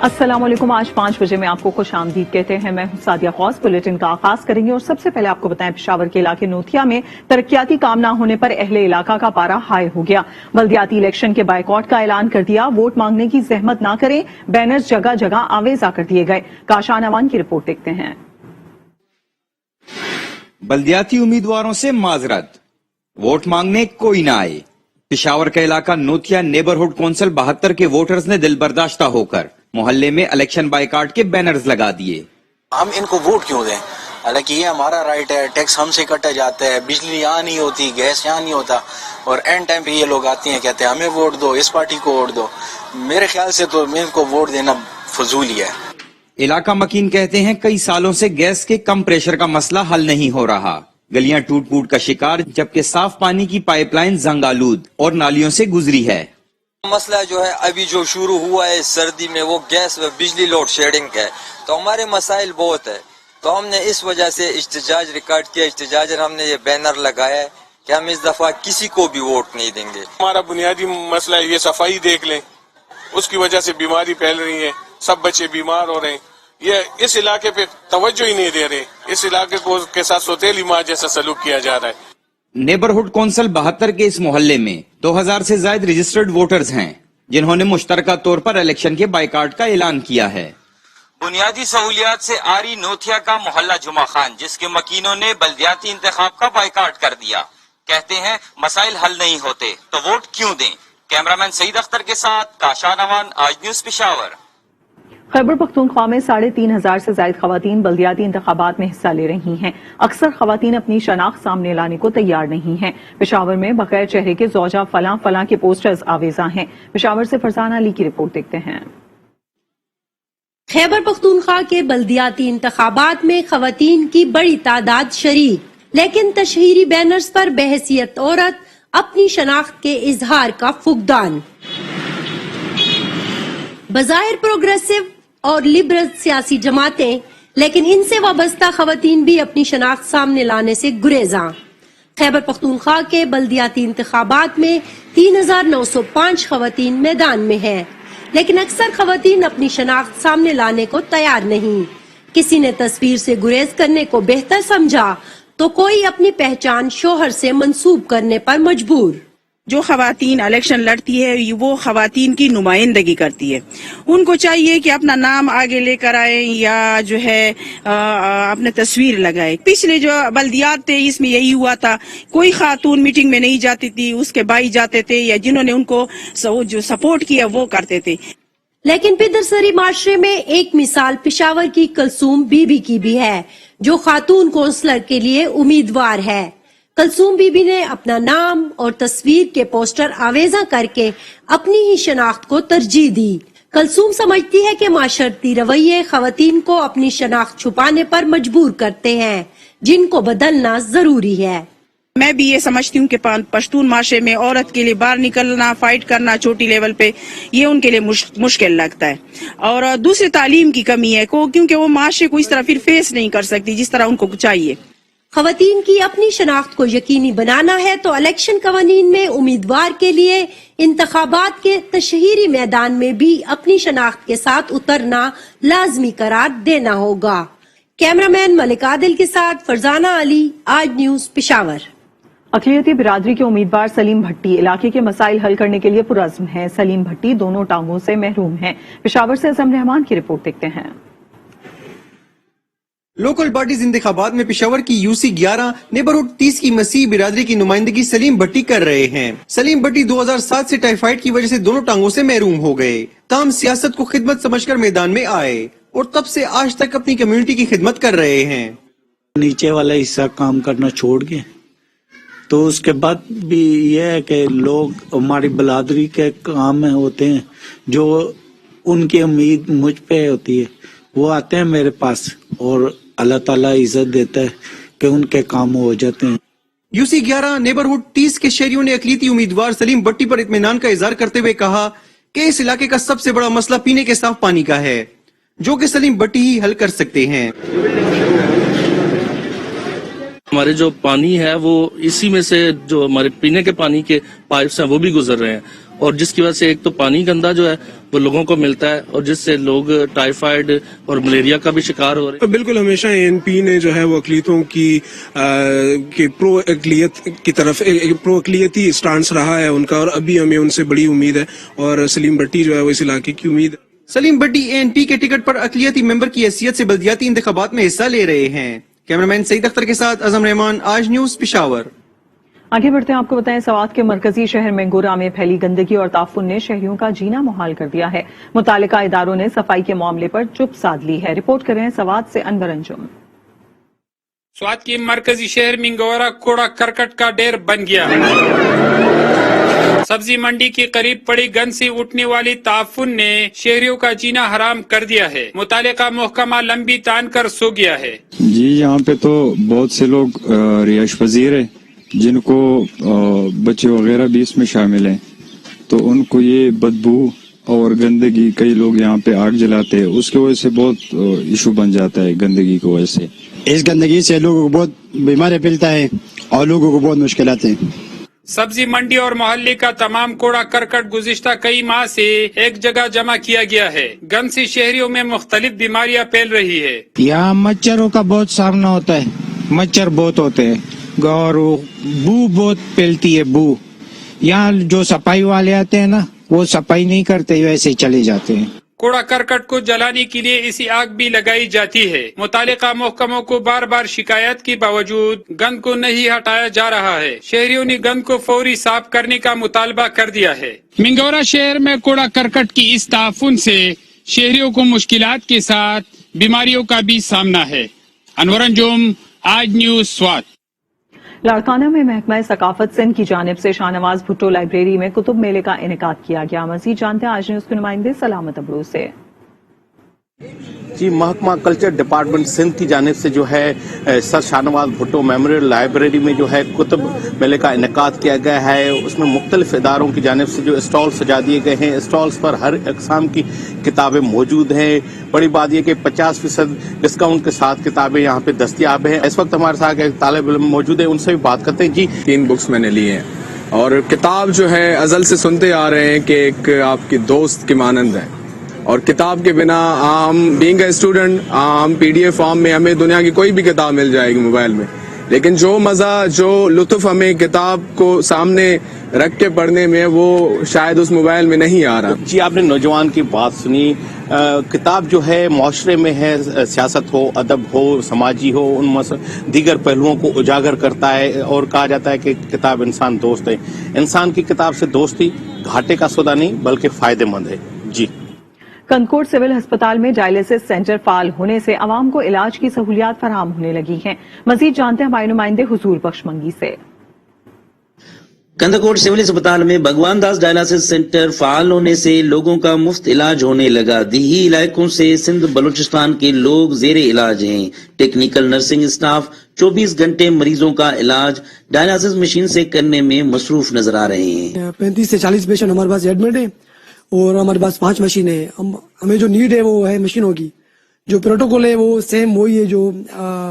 अस्सलाम वालेकुम। आज 5 बजे में आपको खुश आमदीद कहते हैं। मैं हूं सादिया खौस। बुलेटिन का आगाज करेंगे और सबसे पहले आपको बताएं, पेशावर के इलाके नोथिया में तरक्याती काम न होने पर अहले इलाका का पारा हाई हो गया। बल्दियाती इलेक्शन के बाइकआउट का ऐलान कर दिया। वोट मांगने की जहमत न करें, बैनर्स जगह जगह आवेजा कर दिए गए। काशान अवान की रिपोर्ट देखते हैं। बल्दियाती उम्मीदवारों से माजरत, वोट मांगने कोई ना आए। पेशावर का इलाका नोथिया नेबरहुड कौंसिल 72 के वोटर्स ने दिल बर्दाश्ता होकर मोहल्ले में इलेक्शन बाइकाट के बैनर्स लगा दिए। हम इनको वोट क्यों दें? हालांकि ये हमारा राइट है, टैक्स हमसे कटा जाता है, बिजली यहाँ नहीं होती, गैस यहाँ नहीं होता, और एंड टाइम पे ये लोग आते हैं कहते हैं हमें वोट दो, इस पार्टी को वोट दो। मेरे ख्याल से तो इनको वोट देना फजूल ही है। इलाका मकीन कहते हैं कई सालों से गैस के कम प्रेशर का मसला हल नहीं हो रहा। गलियां टूट फूट का शिकार, जबकि साफ पानी की पाइपलाइन जंग आलूद और नालियों से गुजरी है। मसला जो है अभी जो शुरू हुआ है सर्दी में, वो गैस व बिजली लोड शेडिंग है, तो हमारे मसाइल बहुत है। तो हमने इस वजह से इhtजाज रिकॉर्ड किया, इhtजाज हमने ये बैनर लगाया है कि हम इस दफा किसी को भी वोट नहीं देंगे। हमारा बुनियादी मसला है, ये सफाई देख लें, उसकी वजह से बीमारी फैल रही है, सब बच्चे बीमार हो रहे हैं। ये इस इलाके पे तवज्जो ही नहीं दे रहे, इस इलाके को के साथ सौतेली माँ जैसा सलूक किया जा रहा है। नेबरहुड कौंसिल 72 के इस मोहल्ले में 2000 से ज्यादा रजिस्टर्ड वोटर्स हैं, जिन्होंने मुश्तरका तौर पर इलेक्शन के बाइकाट का ऐलान किया है। बुनियादी सहूलियात से आरी नोथिया का मोहल्ला जुमा खान, जिसके मकीनों ने बल्दियाती इंतखाब का बाइकाट कर दिया, कहते हैं मसाइल हल नहीं होते तो वोट क्यों दें। कैमरामैन सईद अख्तर के साथ काशान अवान, आज न्यूज पेशावर। खैबर पख्तूनख्वा में 3500 से ज्यादा खवातीन बल्दियाती इंतखाबात में हिस्सा ले रही हैं। अक्सर खवातीन अपनी शनाख्त सामने लाने को तैयार नहीं हैं। पेशावर में बगैर चेहरे के ज़ौजा फलां फलां के पोस्टर्स आवेजा हैं। पेशावर से फरजाना अली की रिपोर्ट देखते हैं। खैबर पख्तूनख्वा के बल्दियाती इंतखाबात में खवातीन की बड़ी तादाद शरीक, लेकिन तशहीरी बैनर्स पर बहसियत औरत अपनी शनाख्त के इजहार का फुकदान। बज़ाहिर प्रोग्रेसिव और लिबरल सियासी जमातें, लेकिन इनसे वाबस्ता खवातीन भी अपनी शनाख्त सामने लाने से गुरेजा। खैबर पख्तूनख्वा के बल्दियाती इंतखाबात में 3905 खवातीन मैदान में हैं, लेकिन अक्सर खवातीन अपनी शनाख्त सामने लाने को तैयार नहीं। किसी ने तस्वीर से गुरेज करने को बेहतर समझा तो कोई अपनी पहचान शोहर से मंसूब करने पर मजबूर। जो खवातीन इलेक्शन लड़ती है वो खवातीन की नुमाइंदगी करती है, उनको चाहिए कि अपना नाम आगे लेकर आए या जो है अपने तस्वीर लगाए। पिछले जो बल्दियात थे इसमें यही हुआ था, कोई खातून मीटिंग में नहीं जाती थी, उसके भाई जाते थे या जिन्होंने उनको जो सपोर्ट किया वो करते थे। लेकिन पिदरसरी माशरे में एक मिसाल पेशावर की कलसूम बीबी की भी है, जो खातून कौंसलर के लिए उम्मीदवार है। कलसूम बीबी ने अपना नाम और तस्वीर के पोस्टर आवेजा करके अपनी ही शनाख्त को तरजीह दी। कलसूम समझती है कि माशरती रवैये खवातीन को अपनी शनाख्त छुपाने पर मजबूर करते हैं, जिनको बदलना जरूरी है। मैं भी ये समझती हूँ कि पश्तून माशरे में औरत के लिए बाहर निकलना, फाइट करना छोटी लेवल पे, ये उनके लिए मुश्किल लगता है। और दूसरी तालीम की कमी है क्योंकि वो माशरे को इस तरह फिर फेस नहीं कर सकती जिस तरह उनको चाहिए। खवातीन की अपनी शनाख्त को यकीनी बनाना है तो इलेक्शन कवानीन में उम्मीदवार के लिए इंतखाबात के तशहीरी मैदान में भी अपनी शनाख्त के साथ उतरना लाजमी करार देना होगा। कैमरामैन मलिक आदिल के साथ फरजाना अली, आज न्यूज पेशावर। अक़लियती बिरादरी के उम्मीदवार सलीम भट्टी इलाके के मसाइल हल करने के लिए पुरज़्म हैं। सलीम भट्टी दोनों टांगों से महरूम हैं। पेशावर से अज़म रहमान की रिपोर्ट देखते हैं। लोकल बॉडीज इंतखाबात में पेशावर की यूसी 11 नेबरहुड 30 की मसीह बिरादरी की नुमाइंदगी सलीम भट्टी कर रहे हैं। सलीम भट्टी 2007 से टाइफाइड की वजह से दोनों टांगों से महरूम हो गए। ताम सियासत को खिदमत समझकर मैदान में आए और तब से आज तक अपनी कम्युनिटी की खिदमत कर रहे हैं। नीचे वाला हिस्सा काम करना छोड़ के, तो उसके बाद भी यह है कि लोग हमारी बिरादरी के काम में होते हैं, जो उनकी उम्मीद मुझ पे होती है, वो आते हैं मेरे पास और अल्लाह ताला इज्जत देता है कि उनके काम हो जाते हैं। यूसी 11 नेबरहुड 30 के शहरियों ने अक़लियती उम्मीदवार सलीम भट्टी पर इत्मीनान का इजहार करते हुए कहा कि इस इलाके का सबसे बड़ा मसला पीने के साफ पानी का है, जो कि सलीम भट्टी ही हल कर सकते हैं। हमारे जो पानी है वो इसी में से जो हमारे पीने के पानी के पाइप्स हैं वो भी गुजर रहे हैं, और जिसकी वजह से एक तो पानी गंदा जो है वो लोगों को मिलता है, और जिससे लोग टाइफाइड और मलेरिया का भी शिकार हो रहे हैं। बिल्कुल, हमेशा एएनपी ने जो है वो अक़लियतों की प्रो अक़लियत की तरफ प्रो अक़लियती स्टांस रहा है उनका, और अभी हमें उनसे बड़ी उम्मीद है, और सलीम भट्टी जो है वो इस इलाके की उम्मीद है। सलीम भट्टी एएनपी के टिकट पर अक़लियती मेंबर की हैसियत से बल्दियाती इंतखाबात में हिस्सा ले रहे हैं। कैमरामैन सईद अख्तर के साथ अज़म रहमान, आज न्यूज पेशावर। आगे बढ़ते हैं, आपको बताएं सवात के मरकजी शहर मेंगोरा में फैली गंदगी और ताफुन ने शहरियों का जीना मुहाल कर दिया है। मुतालिका इदारों ने सफाई के मामले पर चुप साध ली है। रिपोर्ट कर रहे हैं सवात से अनवर अंजुम। स्वात के मरकजी शहर मेंगोरा कूड़ा करकट का ढेर बन गया। सब्जी मंडी के करीब पड़ी गंद से उठने वाली ताफुन ने शहरियों का जीना हराम कर दिया है। मुतालिका महकमा लंबी तान कर सो गया है। जी, यहाँ पे तो बहुत से लोग रिहाइश पजीर है जिनको बच्चे वगैरह भी इसमें शामिल हैं, तो उनको ये बदबू और गंदगी, कई लोग यहाँ पे आग जलाते हैं, उसकी वजह से बहुत इशू बन जाता है गंदगी की वजह से। इस गंदगी से लोगों को बहुत बीमारियां फैलता है और लोगों को बहुत मुश्किलात है। सब्जी मंडी और मोहल्ले का तमाम कूड़ा करकट गुज़िश्ता कई माह से एक जगह जमा किया गया है। गंद से शहरियों में मुख्तलिफ बीमारियां फैल रही है। यहाँ मच्छरों का बहुत सामना होता है, मच्छर बहुत होते हैं और बू बहुत फैलती है बू। यहाँ जो सफाई वाले आते हैं ना, वो सफाई नहीं करते, वैसे ही चले जाते हैं। कूड़ा करकट को जलाने के लिए इसी आग भी लगाई जाती है। मुतालिका महकमों को बार बार शिकायत के बावजूद गंद को नहीं हटाया जा रहा है। शहरियों ने गंद को फौरी साफ करने का मुतालबा कर दिया है। मेंगोरा शहर में कूड़ा करकट की इस ताफुन से शहरियों को मुश्किलात के साथ बीमारियों का भी सामना है। अनवर अंजुम, आज न्यूज स्वात। लाड़काना में महकमा सकाफत सिंध की जानिब से शाहनवाज भुट्टो लाइब्रेरी में कुतुब मेले का इनेकाद किया गया। मजीद जानते हैं आज न्यूज के नुमाइंदे सलामत अबरू से। जी, महकमा कल्चर डिपार्टमेंट सिंध की जानिब से जो है sir Shahnawaz Bhutto memorial library में जो है कुतुब मेले का इनेकाद किया गया है। उसमें मुख्तलिफ इदारों की जानिब से जो स्टॉल सजा दिए गए हैं, स्टॉल्स पर हर अक़साम की किताबें मौजूद हैं। बड़ी बात यह कि 50% डिस्काउंट के साथ किताबें यहाँ पे दस्तियाब हैं। इस वक्त हमारे साथ एक तालिब इल्म मौजूद है, उनसे भी बात करते हैं। जी, 3 बुक्स मैंने ली हैं और किताब जो है अजल से सुनते आ रहे हैं कि एक आपकी दोस्त की मानंद है, और किताब के बिना हम बीइंग ए स्टूडेंट हम PDF फॉर्म में हमें दुनिया की कोई भी किताब मिल जाएगी मोबाइल में, लेकिन जो मजा, जो लुत्फ हमें किताब को सामने रख के पढ़ने में, वो शायद उस मोबाइल में नहीं आ रहा। जी, आपने नौजवान की बात सुनी। किताब जो है माशरे में है, सियासत हो, अदब हो, समाजी हो, उन दीगर पहलुओं को उजागर करता है, और कहा जाता है कि किताब इंसान दोस्त है। इंसान की किताब से दोस्ती घाटे का सौदा नहीं बल्कि फायदेमंद है। जी, कंदकोट सिविल अस्पताल में डायलिसिस सेंटर फाल होने से अवाम को इलाज की सहूलियात फराहम होने लगी हैं। मजीद जानते हैं हमारे नुमाइंदे हुजूर बख्श मंगी से। कंदकोट सिविल अस्पताल में भगवान दास डायलिसिस सेंटर फाल होने से लोगों का मुफ्त इलाज होने लगा। दीही इलाकों से सिंध बलूचिस्तान के लोग जेरे इलाज हैं। टेक्निकल नर्सिंग स्टाफ 24 घंटे मरीजों का इलाज डायलिसिस मशीन से करने में मसरूफ नजर आ रहे हैं। 35 से 40 पेशेंट हमारे पास एडमिट है और हमारे पास 5 मशीनें हैं। हमें जो नीड है वो है मशीनों की। जो प्रोटोकॉल है वो सेम वही है जो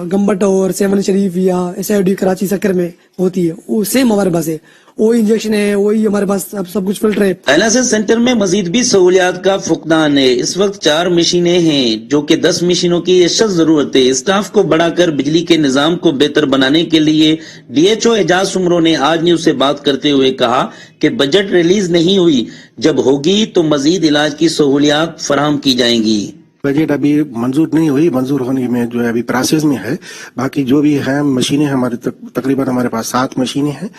गम्बट और 7 शरीफ या SID कराची सक्कर में होती है, वो सेम हमारे पास है। वही इंजेक्शन है, वही हमारे पास सब कुछ फिल्टर है। डायलिसिस सेंटर में मजीद भी सहूलियात का फुकदान है। इस वक्त 4 मशीनें हैं जो कि 10 मशीनों की अशद जरूरत है। स्टाफ को बढ़ाकर बिजली के निजाम को बेहतर बनाने के लिए DHO एजाज सुमरो ने आज न्यूज से बात करते हुए कहा कि बजट रिलीज नहीं हुई, जब होगी तो मजीद इलाज की सहूलियात फराहम की जाएंगी। बजट अभी मंजूर नहीं हुई, मंजूर होने में जो है अभी प्रोसेस में है। बाकी जो भी है मशीनें हमारे तकरीबन हमारे पास 7 मशीनें हैं।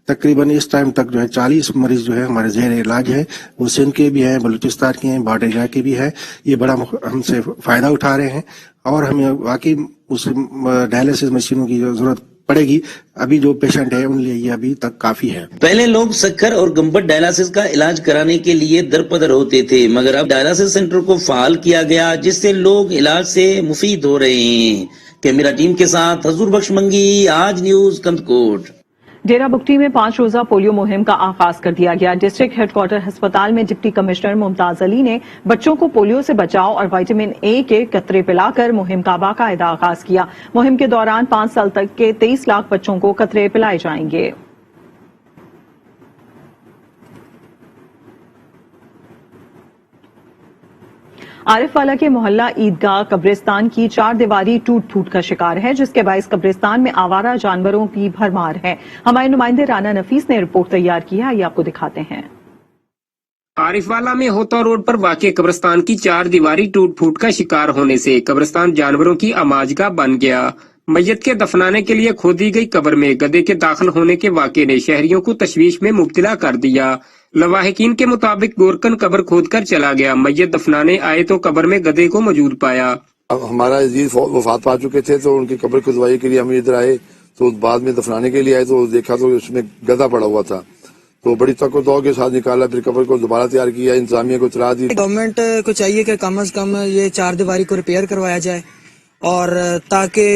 तकरीबन इस टाइम तक जो है 40 मरीज जो है हमारे ज़ेर इलाज है। वो सिंध के भी हैं, बलूचिस्तान के हैं, बाडेजा के भी है। ये बड़ा हमसे फायदा उठा रहे हैं और हमें वाकई उस डायलिसिस मशीनों की जरूरत पड़ेगी। अभी जो पेशेंट है उन लिए ये अभी तक काफी है। पहले लोग सक्कर और गंबट डायलिसिस का इलाज कराने के लिए दरपदर होते थे, मगर अब डायलिसिस सेंटर को फाल किया गया जिससे लोग इलाज से मुफीद हो रहे हैं। कैमरा टीम के साथ हजूर बख्श मंगी, आज न्यूज कंदकोट। डेरा बुगटी में 5 रोजा पोलियो मुहिम का आगाज कर दिया गया। डिस्ट्रिक्ट हेडक्वार्टर अस्पताल में डिप्टी कमिश्नर मुमताज अली ने बच्चों को पोलियो से बचाव और विटामिन ए के कतरे पिलाकर मुहिम का बाकायदा आगाज किया। मुहिम के दौरान 5 साल तक के 23 लाख बच्चों को कतरे पिलाए जाएंगे। आरिफवाला के मोहल्ला ईदगाह कब्रिस्तान की 4 दीवारी टूट फूट का शिकार है, जिसके बायस कब्रिस्तान में आवारा जानवरों की भरमार है। हमारे नुमाइंदे राना नफीस ने रिपोर्ट तैयार की है, ये आपको दिखाते हैं। आरिफवाला में होता रोड पर वाक़े कब्रिस्तान की 4 दीवारी टूट फूट का शिकार होने से कब्रिस्तान जानवरों की आमाजगाह बन गया। मैयत के दफनाने के लिए खोदी गई कब्र में गधे के दाखिल होने के वाक़े ने शहरियों को तशवीश में मुब्तला कर दिया। लवाहिकीन के मुताबिक गोरकन कब्र खोद कर चला गया। मैयत दफनाने आए तो कब्र में गधे को मौजूद पाया। हमारा अजीज वफात पा चुके थे तो उनकी कब्र खुदवाई के लिए हम इधर आए, तो बाद में दफनाने के लिए आए तो देखा तो उसमें गधा पड़ा हुआ था, तो बड़ी तको के साथ निकाला, फिर कब्र को दोबारा तैयार किया, इंतजामिया को इतला दी। गवर्नमेंट को चाहिए कि कम से कम ये 4 दीवारी को रिपेयर करवाया जाए, और ताकि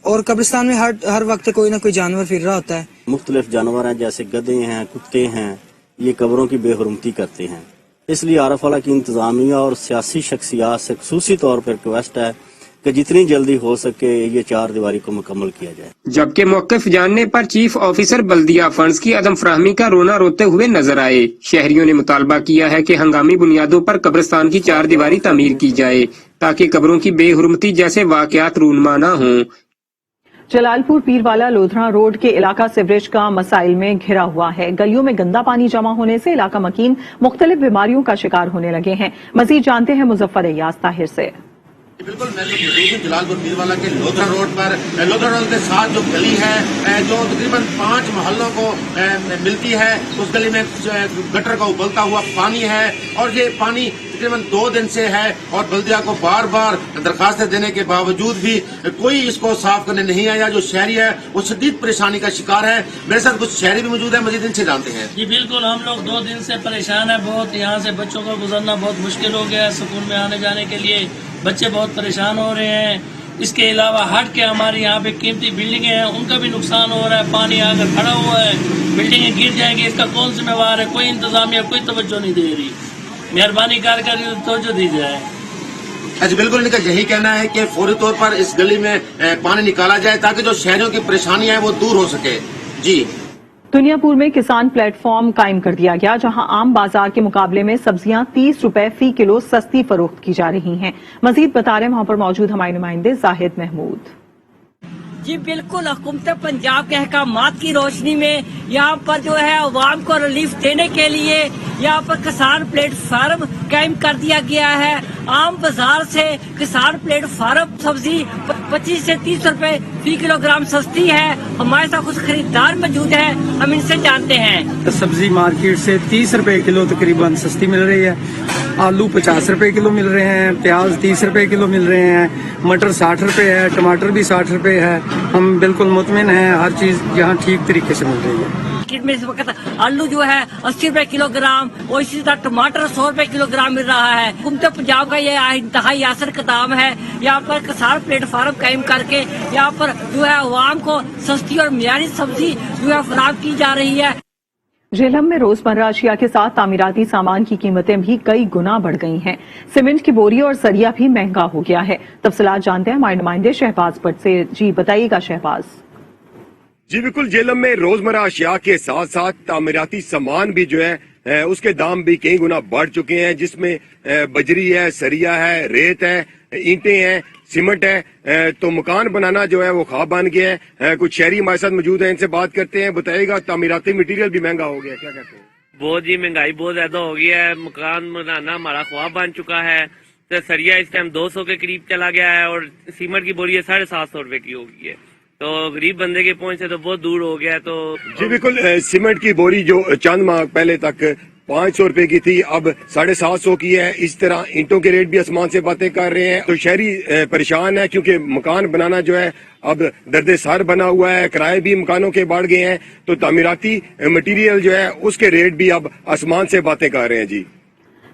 और कब्रिस्तान में हर वक्त कोई ना कोई जानवर फिर रहा होता है। मुख्तलिफ जानवर हैं, जैसे गधे हैं, कुत्ते हैं, ये कब्रों की बेहुरमती करते हैं। इसलिए आरिफवाला की इंतजामिया और सियासी शख्सियात से खुसूसी तौर पर रिक्वेस्ट है कि जितनी जल्दी हो सके ये 4 दीवारी को मुकम्मल किया जाए। जबकि मौक़िफ़ जानने पर चीफ ऑफिसर बल्दिया फंड्स की अदम फराहमी का रोना रोते हुए नजर आए। शहरियों ने मुतालबा किया है कि हंगामी बुनियादों पर कब्रिस्तान की 4 दीवारी तामीर की जाए ताकि कब्रों की बेहुरमती जैसे वाक़यात रूनमा न हों। जलालपुर पीरवाला लोधरा रोड के इलाका सीवरेज का मसाइल में घिरा हुआ है। गलियों में गंदा पानी जमा होने से इलाका मकीन मुख्तलिफ बीमारियों का शिकार होने लगे हैं। मजीद जानते हैं मुजफ्फर अय्याज ताहिर से। बिल्कुल, मैं तो मौजूद हूँ जलालपुर पीरवाला के लोधरा रोड पर। लोधरा रोड के साथ जो गली है जो तकरीबन 5 मोहल्लों को मिलती है, उस गली में गटर का उबलता हुआ पानी है, और ये पानी तकरीबन 2 दिन से है, और बल्दिया को बार बार दरखास्तें देने के बावजूद भी कोई इसको साफ करने नहीं आया। जो शहरी है वो शदीद परेशानी का शिकार है। मेरे साथ कुछ शहरी भी मौजूद है, मजीद इनसे जानते हैं। जी बिल्कुल, हम लोग 2 दिन से परेशान है बहुत। यहाँ से बच्चों को गुजरना बहुत मुश्किल हो गया है। स्कूल में आने जाने के लिए बच्चे बहुत परेशान हो रहे हैं। इसके अलावा हट के हमारे यहाँ पे कीमती बिल्डिंगें हैं, उनका भी नुकसान हो रहा है। पानी आकर खड़ा हुआ है, बिल्डिंगें गिर जाएंगी, इसका कौन जिम्मेवार है? कोई इंतजामिया कोई तवज्जो नहीं दे रही। मेहरबानी कर तवज्जो दी जाए। अच्छा, बिल्कुल, इनका यही कहना है कि फौरी तौर पर इस गली में पानी निकाला जाए ताकि जो शहरियों की परेशानियां हैं वो दूर हो सके। जी, दुनियापुर में किसान प्लेटफॉर्म कायम कर दिया गया, जहां आम बाजार के मुकाबले में सब्जियां 30 रुपए फी किलो सस्ती फरोख्त की जा रही हैं। मजीद बता रहे हैं वहां पर मौजूद हमारे नुमाइंदे जाहिद महमूद। जी बिल्कुल, हुकूमत पंजाब के अहकामात की रोशनी में यहाँ पर जो है अवाम को रिलीफ देने के लिए यहाँ पर किसान प्लेटफार्म कायम कर दिया गया है। आम बाजार से किसान प्लेटफार्म सब्जी 25 से 30 रुपए फी किलोग्राम सस्ती है। हमारे साथ कुछ खरीदार मौजूद है, हम इनसे जानते हैं। सब्जी मार्केट से 30 रुपए किलो तकरीबन सस्ती मिल रही है। आलू 50 रुपए किलो मिल रहे हैं, प्याज 30 रुपए किलो मिल रहे हैं, मटर 60 रुपए है, टमाटर भी 60 रुपए है। हम बिल्कुल मुतमिन हैं, हर चीज यहाँ ठीक तरीके से मिल रही है। मार्केट में इस वक्त आलू जो है 80 रुपए किलोग्राम और इसी तरह टमाटर 100 रुपए किलोग्राम मिल रहा है। हुकूमत पंजाब का ये इंतहाई असर कदम है। यहाँ पर किसान प्लेटफार्म कायम करके यहाँ पर जो है अवाम को सस्ती और मियारी सब्जी जो है फराहम की जा रही है। झेलम में रोजमर्रा अशिया के साथ तामीराती सामान की कीमतें भी कई गुना बढ़ गई हैं। सीमेंट की बोरी और सरिया भी महंगा हो गया है। तफसीलात जानते हैं हमारे नुमाइंदे शहबाज भट्ट से। जी बताइएगा शहबाज। जी बिल्कुल, झेलम में रोजमर्रा अशिया के साथ साथ तामीराती सामान भी जो है उसके दाम भी कई गुना बढ़ चुके हैं, जिसमें बजरी है, सरिया है, रेत है, ईंटें हैं, सीमेंट है। तो मकान बनाना जो है वो ख्वाब बन गया है। कुछ शहरी हमारे साथ मौजूद है, इनसे बात करते हैं। बताइएगा, तामीराती मटेरियल भी महंगा हो गया, क्या कहते हैं? बहुत जी, महंगाई बहुत ज्यादा हो गई है। मकान बनाना हमारा ख्वाब बन चुका है। तो सरिया इस टाइम 200 के करीब चला गया है और सीमेंट की बोरी 750 रुपए की हो गई है। तो गरीब बंदे के पहुंच से तो बहुत दूर हो गया। तो जी बिल्कुल, सीमेंट की बोरी जो चंद माह पहले तक 500 रुपए की थी, अब 750 की है। इस तरह ईंटों के रेट भी आसमान से बातें कर रहे हैं। तो शहरी परेशान है, क्योंकि मकान बनाना जो है अब दर्दे सर बना हुआ है। किराए भी मकानों के बढ़ गए हैं, तो तामीराती मटेरियल जो है उसके रेट भी अब आसमान से बातें कर रहे हैं। जी,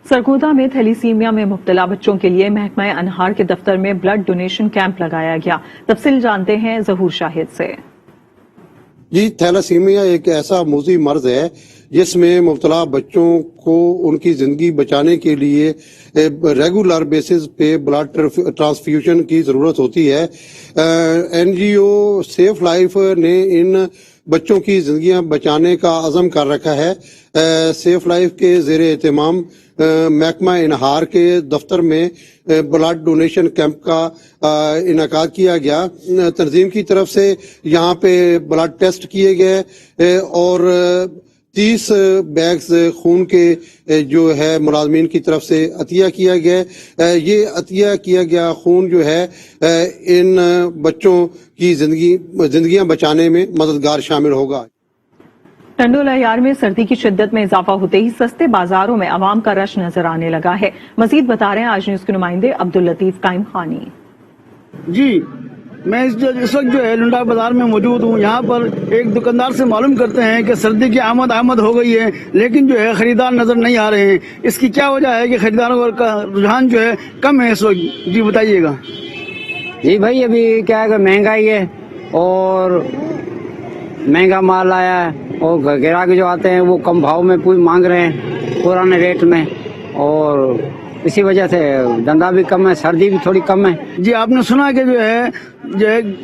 सरगोदा में थैलीसीमिया में मुब्तला बच्चों के लिए महकमा अनहार के दफ्तर में ब्लड डोनेशन कैंप लगाया गया। तफसील जानते हैं जहूर शाहिद से। جی تھیلاسیمیا ایک ایسا موذی مرض ہے جس میں مبتلا بچوں کو ان کی زندگی بچانے کے لیے ریگولر بیسس پہ بلڈ ٹرانسفیوژن کی ضرورت ہوتی ہے۔ این جی او سیف لائف نے ان بچوں کی زندگیاں بچانے کا عزم کر رکھا ہے۔ سیف لائف کے زیر اہتمام محکمہ انہار کے دفتر میں بلڈ ڈونیشن کیمپ کا انعقاد کیا گیا۔ تنظیم کی طرف سے یہاں پہ بلڈ ٹیسٹ کیے گئے اور 30 بیگز خون کے جو ہے ملازمین کی طرف سے عطیہ کیا گیا۔ یہ عطیہ کیا گیا خون جو ہے ان بچوں کی زندگیاں بچانے میں مددگار شامل ہوگا۔ ٹنڈول عیار میں سردی کی شدت میں اضافہ ہوتے ہی سستے بازاروں میں عوام کا رش نظر آنے لگا ہے۔ مزید بتا رہے ہیں آج نیوز کے نمائندے عبداللطیف قائم خانی۔ جی میں اس وقت جو ہے لنڈا بازار میں موجود ہوں۔ یہاں پر ایک دکاندار سے معلوم کرتے ہیں کہ سردی کی آمد ہو گئی ہے، لیکن جو ہے خریدار نظر نہیں آ رہے ہیں۔ اس کی کیا وجہ ہے کہ خریداروں کا رجحان جو ہے کم ہے اس وقت؟ جی بتائیے گا۔ جی بھائی ابھی کیا ہے کہ مہنگائی ہے اور مہنگا مال آیا ہے اور گراہک جو آتے ہیں وہ کم بھاؤ میں پوری مانگ رہے ہیں پرانے ریٹ میں، اور اسی وجہ سے دھندا بھی کم ہے، سردی بھی تھوڑی کم ہے۔ جی آپ نے سنا کہ جو ہے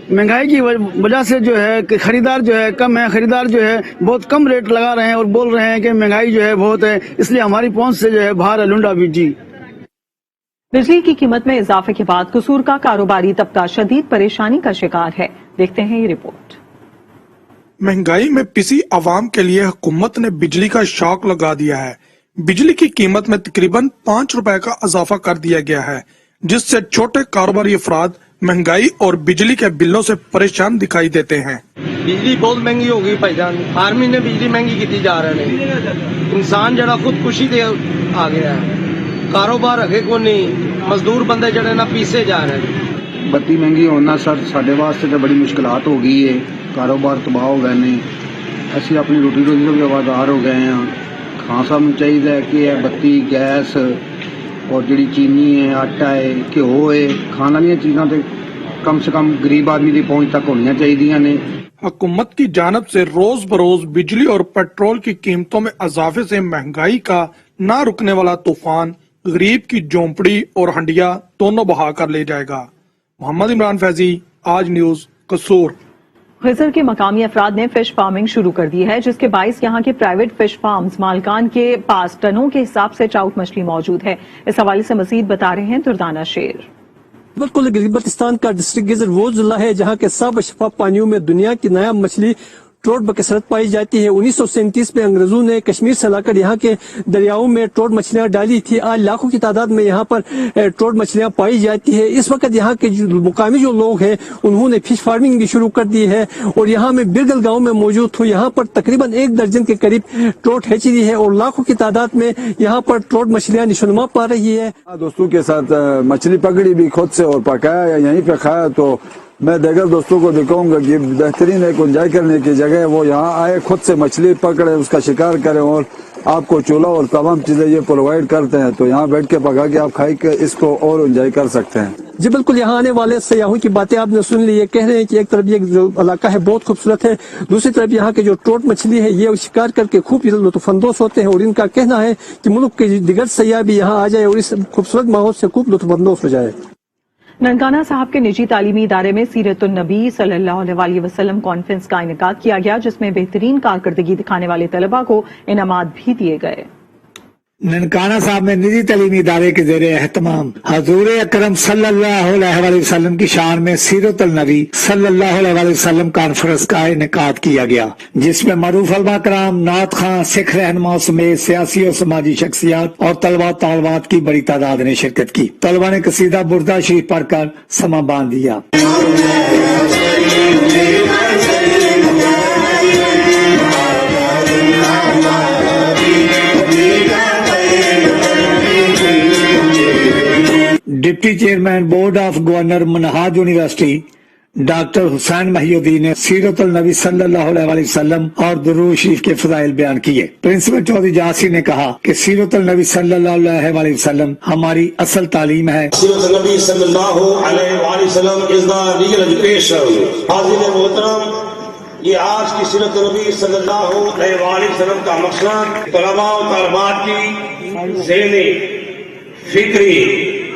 مہنگائی کی وجہ سے جو ہے کہ خریدار جو ہے کم ہے، خریدار جو ہے بہت کم ریٹ لگا رہے ہیں اور بول رہے ہیں کہ مہنگائی جو ہے بہت ہے، اس لیے ہماری پہنچ سے جو ہے باہر ہے لنڈا بھی۔ جی بجلی کی قیمت میں اضافے کے بعد قصور کا کاروباری طبقہ شدید پریشانی کا شکار ہے۔ دیکھتے ہیں یہ رپورٹ۔ مہنگائی میں پسی عوام کے لیے حکومت نے بجلی کا شاک لگا دیا ہے۔ بجلی کی قیمت میں تقریباً 5 روپے کا اضافہ کر دیا گیا ہے، جس سے چھوٹے کاروباری افراد مہنگائی اور بجلی کے بلوں سے پریشان دکھائی دیتے ہیں۔ بجلی بہت مہنگی ہو گئی بھائی جان، ہر مہینے بجلی مہنگی کی جا رہے ہیں۔ انسان جڑا خودکشی دے آ گیا ہے، کاروبار اگے کو نہیں، مزدور بندے جڑے نا پیسے جا رہے ہیں۔ بتی مہنگی ہونا سر ساڈے واسطے تو بڑی مشکلات ہو گئی ہے، کاروبار تباہ ہو گئے نے، اسی اپنی روٹی روزی تو بھی آبادار ہو گئے ہیں۔ خان صاحب نوں چاہیے کہ بتی گیس اور جڑی چینی ہے، آٹا ہے، گھیو ہے، کھانا والی چیزاں تے کم سے کم غریب آدمی دی پہنچ تک ہونی چاہیے نے۔ حکومت کی جانب سے روز بروز بجلی اور پیٹرول کی قیمتوں میں اضافے سے مہنگائی کا نہ رکنے والا طوفان غریب کی جھونپڑی اور ہنڈیا دونوں بہا کر لے جائے گا۔ محمد عمران فیضی، آج نیوز، قصور۔ خضر کے مقامی افراد نے فش فارمنگ شروع کر دی ہے، جس کے باعث یہاں کے پرائیویٹ فش فارمز مالکان کے پاس ٹنوں کے حساب سے ٹراؤٹ مچھلی موجود ہے۔ اس حوالے سے مزید بتا رہے ہیں دردانہ شیر۔ بالکل گلگت کا ڈسٹرکٹ گیزر وہ ضلع ہے جہاں کے صاف و شفاف پانیوں میں دنیا کی نایاب مچھلی ٹروٹ بکثرت پائی جاتی ہے۔ 1937 میں انگریزوں نے کشمیر سے لا کر یہاں کے دریاؤں میں ٹروٹ مچھلیاں ڈالی تھی۔ آج لاکھوں کی تعداد میں یہاں پر ٹروٹ مچھلیاں پائی جاتی ہے۔ اس وقت یہاں کے مقامی جو لوگ ہیں انہوں نے فش فارمنگ بھی شروع کر دی ہے، اور یہاں میں برگل گاؤں میں موجود ہوں، یہاں پر تقریباً 1 درجن کے قریب ٹروٹ ہیچری ہے اور لاکھوں کی تعداد میں یہاں پر ٹروٹ مچھلیاں نشوونما پا رہی ہے۔ دوستوں کے ساتھ مچھلی پکڑی بھی خود سے اور پکایا یا یہیں پہ کھایا، تو میں دیگر دوستوں کو دکھاؤں گا کہ بہترین ایک انجوائے کرنے کی جگہ ہے، وہ یہاں آئے خود سے مچھلی پکڑے، اس کا شکار کریں، اور آپ کو چولہا اور تمام چیزیں یہ پرووائڈ کرتے ہیں، تو یہاں بیٹھ کے پکا کے آپ کھائی کے اس کو اور انجوائے کر سکتے ہیں۔ جی بالکل، یہاں آنے والے سیاحوں کی باتیں آپ نے سن لی، یہ کہہ رہے ہیں کہ ایک طرف یہ جو علاقہ ہے بہت خوبصورت ہے، دوسری طرف یہاں کے جو ٹروٹ مچھلی ہے یہ شکار کر کے خوب لطف اندوز ہوتے ہیں، اور ان کا کہنا ہے کہ ملک کے دیگر سیاح بھی یہاں آ جائے اور اس خوبصورت ماحول سے خوب لطف اندوز ہو جائے۔ ننکانہ صاحب کے نجی تعلیمی ادارے میں سیرت النبی صلی اللہ علیہ وسلم کانفرنس کا انعقاد کیا گیا، جس میں بہترین کارکردگی دکھانے والے طلباء کو انعامات بھی دیے گئے۔ ننکانہ صاحب میں نجی تعلیمی ادارے کے زیر اہتمام حضور اکرم صلی اللہ علیہ وسلم کی شان میں سیرت النبی صلی اللہ علیہ وسلم کانفرنس کا انعقاد کیا گیا، جس میں معروف علماء کرام، نعت خواں، سکھ رہنما سمیت سیاسی اور سماجی شخصیات اور طلباء طالبات کی بڑی تعداد نے شرکت کی۔ طلباء نے قصیدہ بردہ شریف پڑھ کر سما باندھ دیا۔ Deputy chairman board of governor Minhaj university doctor Hussain Mohiuddin نے سیرت النبی صلی اللہ علیہ وسلم اور درود شریف کے فضائل بیان کیے۔ پرنسپل چودھری جاسی نے کہا کہ سیرت النبی صلی اللہ علیہ وسلم ہماری اصل تعلیم ہے۔ سیرت النبی صلی اللہ علیہ وسلم از دا ریئل ایجوکیشن۔ حاضرین محترم، یہ آج کی سیرت نبی صلی اللہ علیہ وآلہ وسلم کا مقصد طلباء و طالبات کی ذہنی، فکری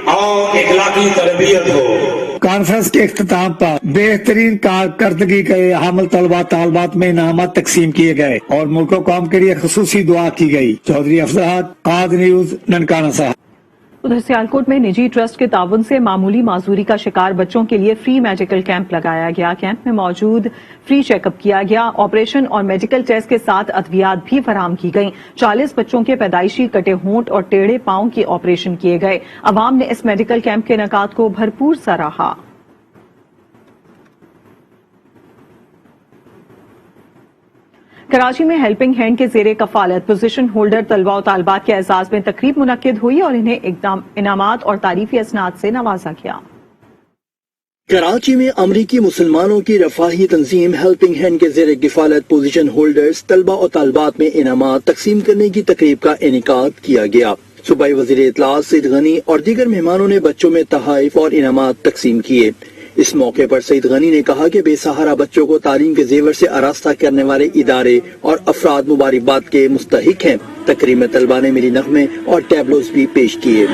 اور اخلاقی تربیت ہو۔ کانفرنس کے اختتام پر بہترین کارکردگی کے حامل طلباء طالبات میں انعامات تقسیم کیے گئے اور ملک و قوم کے لیے خصوصی دعا کی گئی۔ چودھری افضل قاد نیوز ننکانہ صاحب۔ ادھر سیالکوٹ میں نجی ٹرسٹ کے تعاون سے معمولی معذوری کا شکار بچوں کے لیے فری میڈیکل کیمپ لگایا گیا۔ کیمپ میں موجود فری چیک اپ کیا گیا، آپریشن اور میڈیکل ٹیسٹ کے ساتھ ادویات بھی فراہم کی گئیں۔ 40 بچوں کے پیدائشی کٹے ہونٹ اور ٹیڑھے پاؤں کی آپریشن کیے گئے۔ عوام نے اس میڈیکل کیمپ کے انعقاد کو بھرپور سراہا۔ کراچی میں ہیلپنگ ہینڈ کے زیر کفالت پوزیشن ہولڈر طلباء و طالبات کے اعزاز میں تقریب منعقد ہوئی اور انہیں انعامات اور تعریفی اسناد سے نوازا گیا۔ کراچی میں امریکی مسلمانوں کی رفاہی تنظیم ہیلپنگ ہینڈ کے زیر کفالت پوزیشن ہولڈرز طلباء و طالبات میں انعامات تقسیم کرنے کی تقریب کا انعقاد کیا گیا۔ صوبائی وزیر اطلاعات سعید غنی اور دیگر مہمانوں نے بچوں میں تحائف اور انعامات تقسیم کیے۔ اس موقع پر سعید غنی نے کہا کہ بے سہارا بچوں کو تعلیم کے زیور سے آراستہ کرنے والے ادارے اور افراد مبارکباد کے مستحق ہیں۔ تقریب میں طلباء نے میری نغمے اور ٹیبلوز بھی پیش کیے۔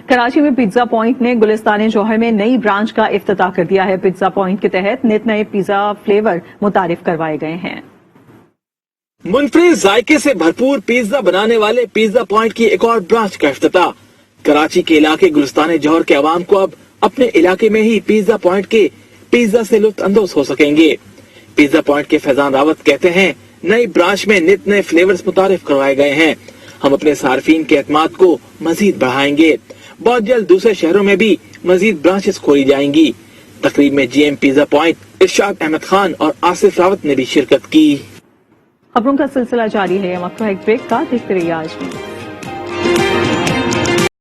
کراچی میں پیزا پوائنٹ نے گلستان جوہر میں نئی برانچ کا افتتاح کر دیا ہے۔ پیزا پوائنٹ کے تحت نت نئے پیزا فلیور متعارف کروائے گئے ہیں۔ منفرد ذائقے سے بھرپور پیزا بنانے والے پیزا پوائنٹ کی ایک اور برانچ کا افتتاح۔ کراچی کے علاقے گلستان جوہر کے عوام کو اب اپنے علاقے میں ہی پیزا پوائنٹ کے پیزا سے لطف اندوز ہو سکیں گے۔ پیزا پوائنٹ کے فیضان راوت کہتے ہیں نئی برانچ میں نت نئے فلیورز متعارف کروائے گئے ہیں۔ ہم اپنے صارفین کے اعتماد کو مزید بڑھائیں گے۔ بہت جلد دوسرے شہروں میں بھی مزید برانچز کھولی جائیں گی۔ تقریب میں جی ایم پیزا پوائنٹ ارشاد احمد خان اور آصف راوت نے بھی شرکت کی۔ خبروں کا سلسلہ جاری ہے، وقت ہے ایک بریک کا، دیکھتے رہیے آج بھی۔